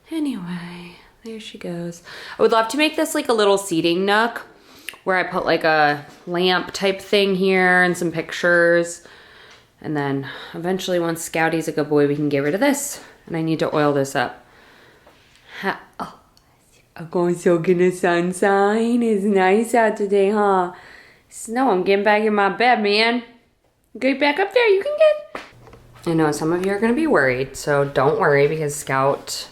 [SPEAKER 1] anyway, there she goes. I would love to make this like a little seating nook where I put like a lamp type thing here and some pictures. And then eventually once Scouty's a good boy, we can get rid of this. And I need to oil this up. I'm going soak in the sunshine. It's nice out today, huh? Snow, I'm getting back in my bed, man. Get back up there, you can get. I know some of you are gonna be worried, so don't worry because Scout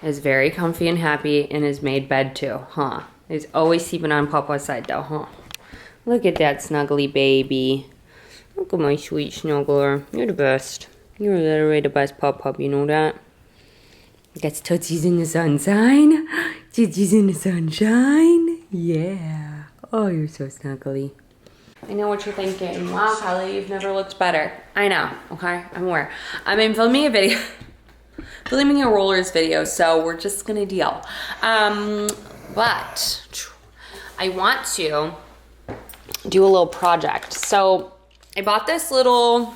[SPEAKER 1] is very comfy and happy in his made bed too, huh? He's always sleeping on Papa's side though, huh? Look at that snuggly baby. Look at my sweet snuggler. You're the best. You're literally the best pup, you know that? Gets Tootsie's in the sunshine. Tootsie's in the sunshine. Yeah. Oh, you're so snuggly. I know what you're thinking. Wow, Kelly, you've never looked better. I know, okay? I'm aware. I'm filming a video. Filming a rollers video, so we're just gonna deal. But I want to do a little project. So I bought this little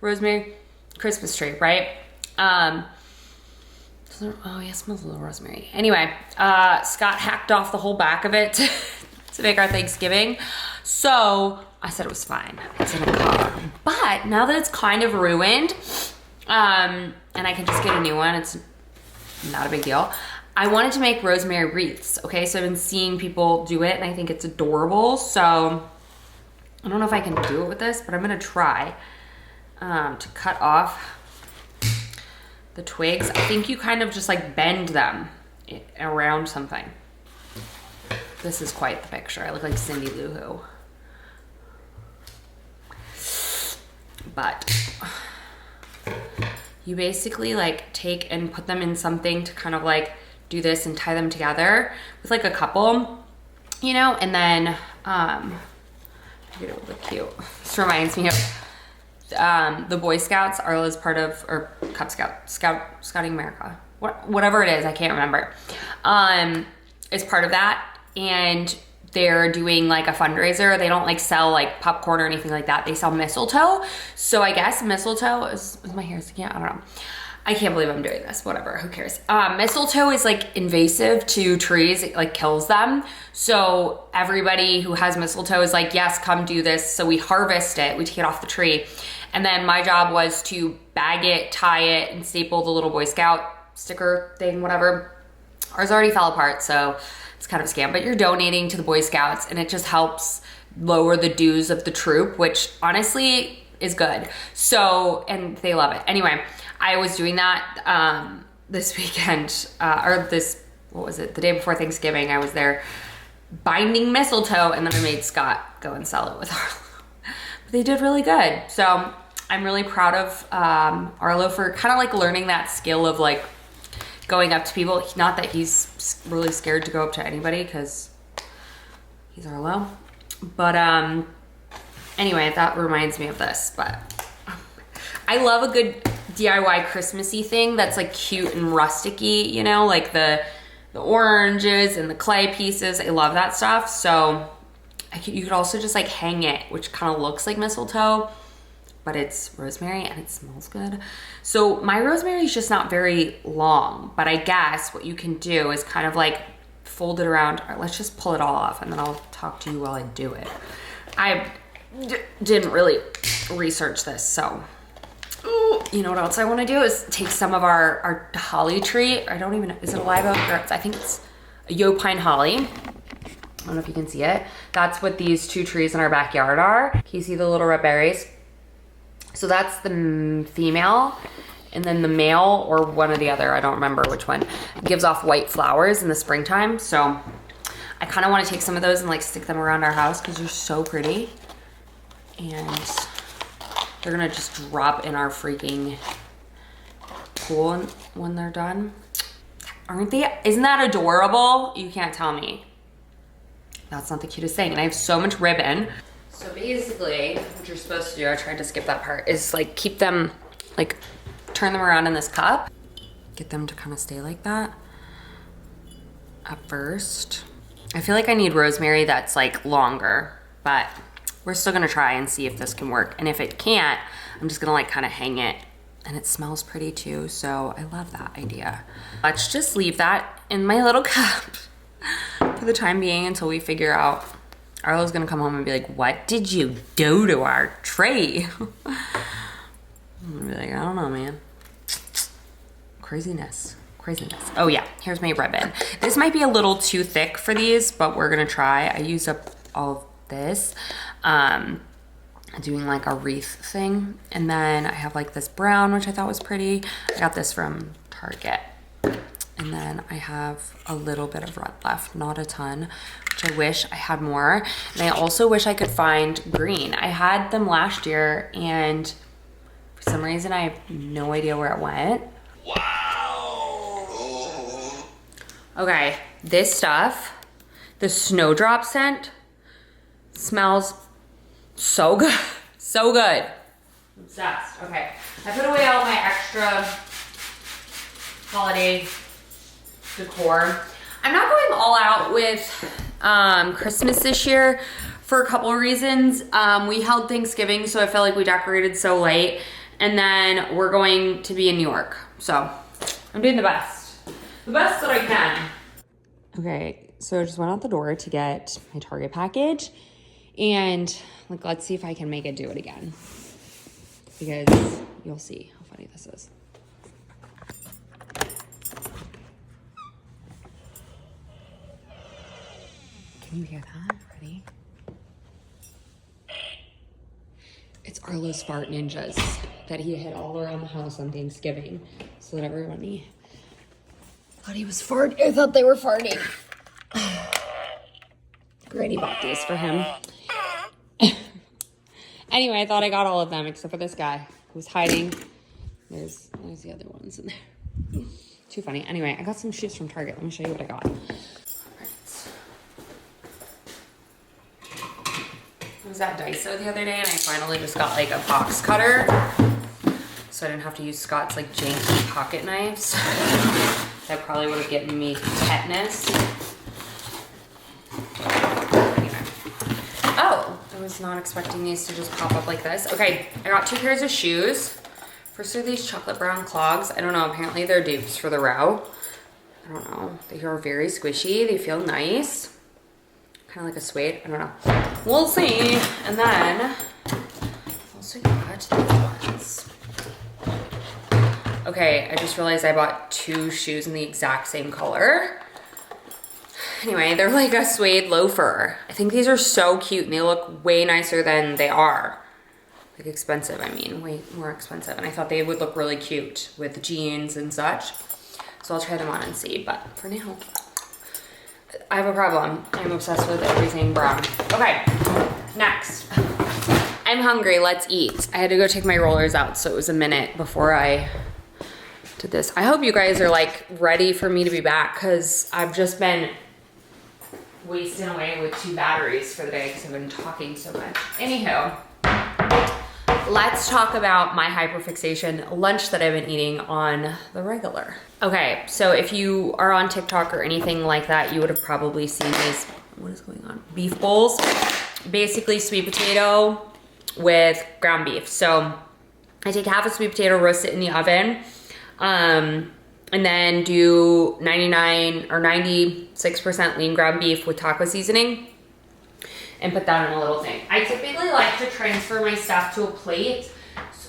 [SPEAKER 1] rosemary Christmas tree, right? Oh yeah, it smells a little rosemary. Anyway, Scott hacked off the whole back of it to make our Thanksgiving. So I said it was fine. It's in a car. But now that it's kind of ruined, and I can just get a new one, it's not a big deal. I wanted to make rosemary wreaths, okay? So I've been seeing people do it and I think it's adorable. So I don't know if I can do it with this, but I'm gonna try to cut off the twigs. I think you kind of just like bend them around something. This is quite the picture. I look like Cindy Lou Who. But you basically like take and put them in something to kind of like do this and tie them together with like a couple, you know, and then it would look cute. This reminds me of the Boy Scouts. Arla's part of, or Cub Scouting America, whatever it is, I can't remember, is part of that. And they're doing like a fundraiser. They don't like sell like popcorn or anything like that. They sell mistletoe. So I guess mistletoe is my hair sticking out? I don't know. I can't believe I'm doing this. Whatever, who cares? Mistletoe is like invasive to trees. It like kills them. So everybody who has mistletoe is like, yes, come do this. So we harvest it, we take it off the tree. And then my job was to bag it, tie it, and staple the little Boy Scout sticker thing, whatever. Ours already fell apart, so it's kind of a scam, but you're donating to the Boy Scouts and it just helps lower the dues of the troop, which honestly is good. So, and they love it. Anyway, I was doing that this weekend, or this, what was it? The day before Thanksgiving, I was there binding mistletoe, and then I made Scott go and sell it with Arlo. But they did really good. So I'm really proud of Arlo for kind of like learning that skill of like going up to people. Not that he's really scared to go up to anybody because he's Arlo. But anyway, that reminds me of this. But I love a good DIY Christmassy thing that's like cute and rusticy, you know, like the oranges and the clay pieces. I love that stuff. So you could also just like hang it, which kind of looks like mistletoe, but it's rosemary and it smells good. So my rosemary is just not very long, but I guess what you can do is kind of like fold it around. Let's just pull it all off and then I'll talk to you while I do it. I didn't really research this, so you know what else I want to do is take some of our holly tree. I don't even know, is it a live oak or I think it's a Yopine holly. I don't know if you can see it. That's what these two trees in our backyard are. Can you see the little red berries? So that's the female, and then the male, or one or the other, I don't remember which one, gives off white flowers in the springtime. So I kind of want to take some of those and like stick them around our house because they're so pretty. And they're gonna just drop in our freaking pool when they're done. Aren't they? Isn't that adorable? You can't tell me. That's not the cutest thing. And I have so much ribbon. So basically, what you're supposed to do, I tried to skip that part, is like keep them, like turn them around in this cup. Get them to kind of stay like that at first. I feel like I need rosemary that's like longer, but we're still gonna try and see if this can work. And if it can't, I'm just gonna like kind of hang it. And it smells pretty too, so I love that idea. Let's just leave that in my little cup for the time being until we figure out. Arlo's gonna come home and be like, what did you do to our tree? I'm gonna be like, I don't know, man. Craziness. Oh yeah, here's my ribbon. This might be a little too thick for these, but we're gonna try. I used up all of this. Doing like a wreath thing. And then I have like this brown, which I thought was pretty. I got this from Target. And then I have a little bit of red left, not a ton, which I wish I had more. And I also wish I could find green. I had them last year and for some reason I have no idea where it went. Wow. Okay, this stuff, the snowdrop scent, smells so good. So good. Obsessed. Okay, I put away all my extra holiday decor. I'm not going all out with Christmas this year for a couple of reasons. We held Thanksgiving, so I felt like we decorated so late, and then we're going to be in New York. So I'm doing the best that I can. Okay, so I just went out the door to get my Target package, and like, let's see if I can make it do it again, because you'll see how funny this is. Can you hear that? Ready? It's Arlo's fart ninjas that he hid all around the house on Thanksgiving so that everybody thought he was farting. I thought they were farting. Granny bought these for him. Anyway, I thought I got all of them except for this guy who's hiding. There's the other ones in there. Too funny. Anyway, I got some shoes from Target. Let me show you what I got. I was at Daiso the other day and I finally just got like a box cutter, so I didn't have to use Scott's like janky pocket knives. That probably would have given me tetanus. Anyway. Oh, I was not expecting these to just pop up like this. Okay, I got 2 pairs of shoes. First are these chocolate brown clogs. I don't know, apparently they're dupes for the row. I don't know. They are very squishy. They feel nice. Kind of like a suede. I don't know. We'll see. And then I've also got these ones. Okay, I just realized I bought 2 shoes in the exact same color. Anyway, they're like a suede loafer. I think these are so cute and they look way nicer than they are. Like expensive, I mean, way more expensive. And I thought they would look really cute with jeans and such. So I'll try them on and see, but for now, I have a problem. I'm obsessed with everything brown. Okay, next. I'm hungry, let's eat. I had to go take my rollers out, so it was a minute before I did this. I hope you guys are like ready for me to be back, because I've just been wasting away with 2 batteries for the day because I've been talking so much. Anywho, let's talk about my hyperfixation lunch that I've been eating on the regular. Okay, so if you are on TikTok or anything like that, you would have probably seen these, what is going on? Beef bowls. Basically sweet potato with ground beef. So I take half a sweet potato, roast it in the oven, and then do 99 or 96% lean ground beef with taco seasoning and put that in a little thing. I typically like to transfer my stuff to a plate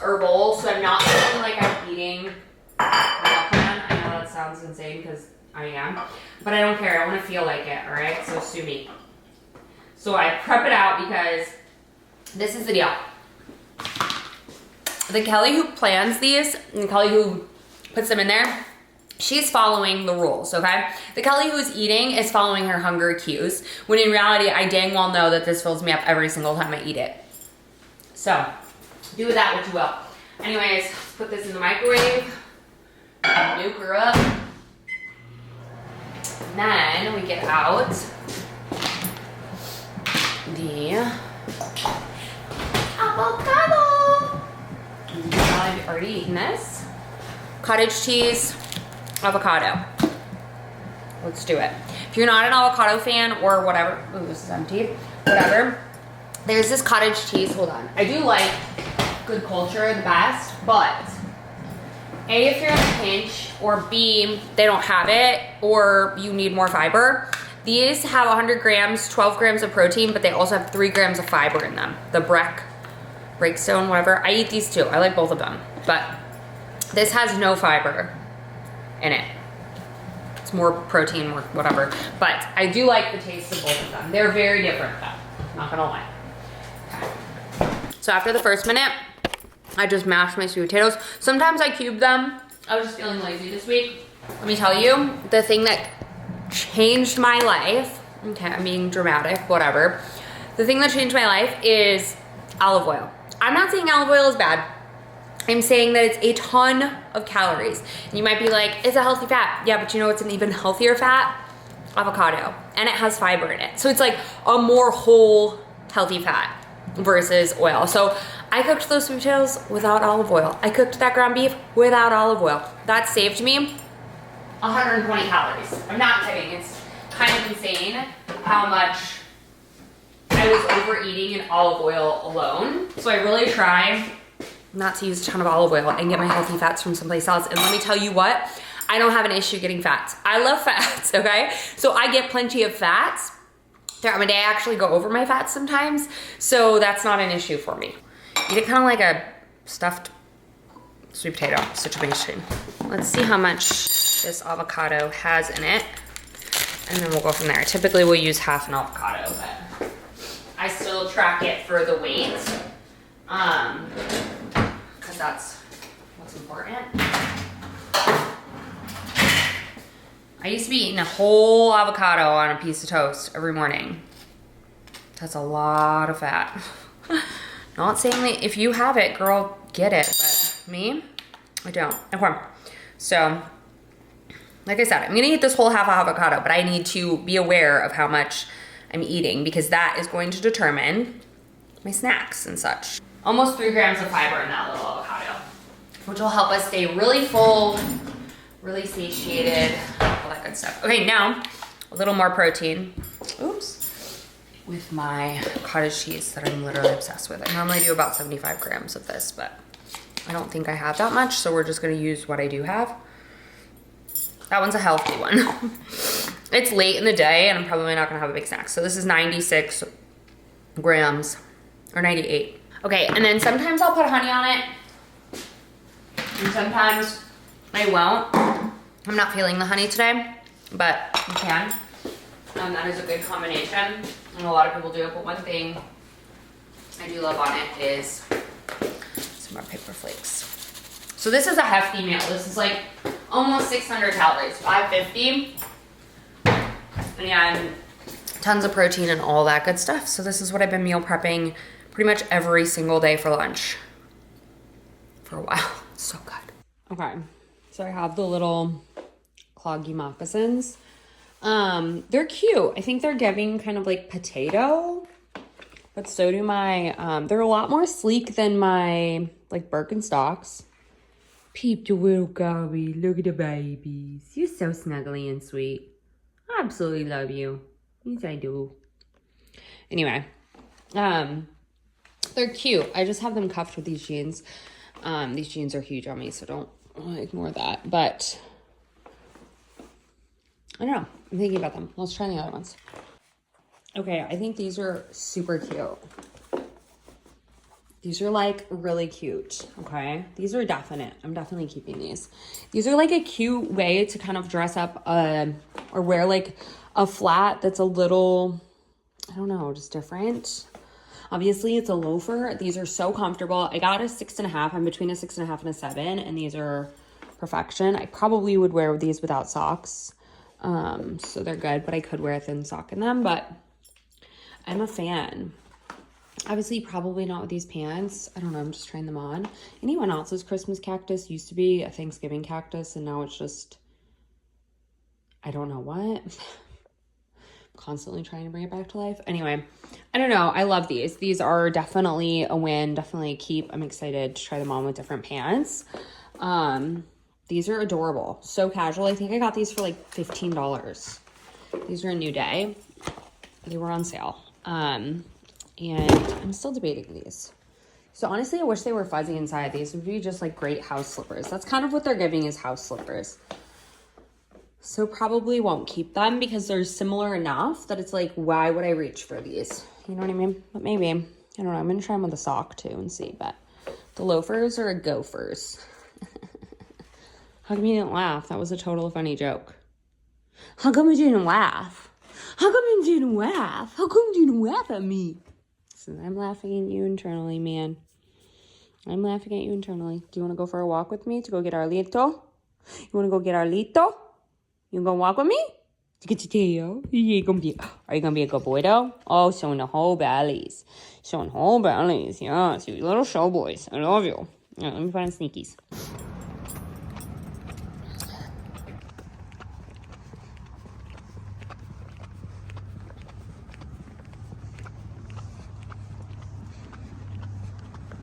[SPEAKER 1] or bowl so I'm not feeling like I'm eating meal plan. I know that sounds insane because I am, but I don't care. I want to feel like it, all right? So sue me. So I prep it out because this is the deal. The Kelly who plans these and the Kelly who puts them in there, she's following the rules, okay? The Kelly who's eating is following her hunger cues, when in reality, I dang well know that this fills me up every single time I eat it. So, do with that what you will. Anyways, let's put this in the microwave, nuke her up. And then we get out the avocado. I've already eaten this. Cottage cheese, avocado. Let's do it. If you're not an avocado fan or whatever, ooh, this is empty, whatever, there's this cottage cheese, hold on. I do like Good Culture the best, but A, if you're in a pinch, or B, they don't have it, or you need more fiber. These have 100 grams, 12 grams of protein, but they also have 3 grams of fiber in them. The Breakstone, whatever. I eat these too. I like both of them, but this has no fiber in it. It's more protein, more whatever. But I do like the taste of both of them. They're very different though, not gonna lie. Okay. So after the first minute, I just mashed my sweet potatoes. Sometimes I cube them. I was just feeling lazy this week. Let me tell you, the thing that changed my life, okay, I'm being dramatic, whatever. The thing that changed my life is olive oil. I'm not saying olive oil is bad. I'm saying that it's a ton of calories. And you might be like, it's a healthy fat. Yeah, but you know what's an even healthier fat? Avocado. And it has fiber in it. So it's like a more whole, healthy fat versus oil. So I cooked those sweet potatoes without olive oil. I cooked that ground beef without olive oil. That saved me 120 calories. I'm not kidding. It's kind of insane how much I was overeating in olive oil alone. So I really try not to use a ton of olive oil and get my healthy fats from someplace else. And let me tell you what, I don't have an issue getting fats. I love fats, okay? So I get plenty of fats throughout my day. I actually go over my fats sometimes, so that's not an issue for me. Eat it kind of like a stuffed sweet potato situation. Let's see how much this avocado has in it, and then we'll go from there. Typically we'll use half an avocado, but I still track it for the weight, because that's what's important. I used to be eating a whole avocado on a piece of toast every morning. That's a lot of fat. Not saying that if you have it, girl, get it, but me, I don't. Okay. So, like I said, I'm gonna eat this whole half avocado, but I need to be aware of how much I'm eating because that is going to determine my snacks and such. Almost 3 grams of fiber in that little avocado, which will help us stay really full, really satiated, all that good stuff. Okay, now a little more protein. Oops. With my cottage cheese that I'm literally obsessed with. I normally do about 75 grams of this, but I don't think I have that much, so we're just gonna use what I do have. That one's a healthy one. It's late in the day and I'm probably not gonna have a big snack. So this is 96 grams, or 98. Okay, and then sometimes I'll put honey on it, and sometimes I won't. I'm not feeling the honey today, but you can. That is a good combination, and a lot of people do it, but one thing I do love on it is some more paper flakes. So this is a hefty meal. This is like almost 600 calories, 550, and tons of protein and all that good stuff. So this is what I've been meal prepping pretty much every single day for lunch for a while. It's so good. Okay, so I have the little cloggy moccasins. They're cute. I think they're giving kind of like potato, but so do my, they're a lot more sleek than my like Birkenstocks. Peep the little gobby, look at the babies. You're so snuggly and sweet. I absolutely love you. Yes, I do. Anyway, they're cute. I just have them cuffed with these jeans. These jeans are huge on me, so don't ignore that, but I don't know. I'm thinking about them. Let's try the other ones. Okay, I think these are super cute. These are like really cute, okay? These are definite. I'm definitely keeping these. These are like a cute way to kind of dress up or wear like a flat that's a little, I don't know, just different. Obviously, it's a loafer. These are so comfortable. I got a 6.5. I'm between a 6.5 and a 7, and these are perfection. I probably would wear these without socks. So they're good, but I could wear a thin sock in them, but I'm a fan. Obviously, probably not with these pants. I don't know, I'm just trying them on. Anyone else's Christmas cactus used to be a Thanksgiving cactus, and now it's just, I don't know what. Constantly trying to bring it back to life. Anyway, I don't know. I love these. These are definitely a win, definitely a keep. I'm excited to try them on with different pants. These are adorable. So casual. I think I got these for like $15. These are a new day. They were on sale. And I'm still debating these. So honestly, I wish they were fuzzy inside. These would be just like great house slippers. That's kind of what they're giving is house slippers. So probably won't keep them because they're similar enough that it's like, why would I reach for these? You know what I mean? But maybe, I don't know. I'm going to try them with a sock too and see. But the loafers are a gophers. How come you didn't laugh? That was a total funny joke. How come you didn't laugh? How come you didn't laugh? How come you didn't laugh at me? So I'm laughing at you internally, man. I'm laughing at you internally. Do you want to go for a walk with me to go get our Lito? You want to go get our Lito? You gonna walk with me? Are you gonna be a good boy though? Oh, showing the whole bellies. Showing whole bellies. Yes, you little show boys. I love you. Yeah, let me find sneakies.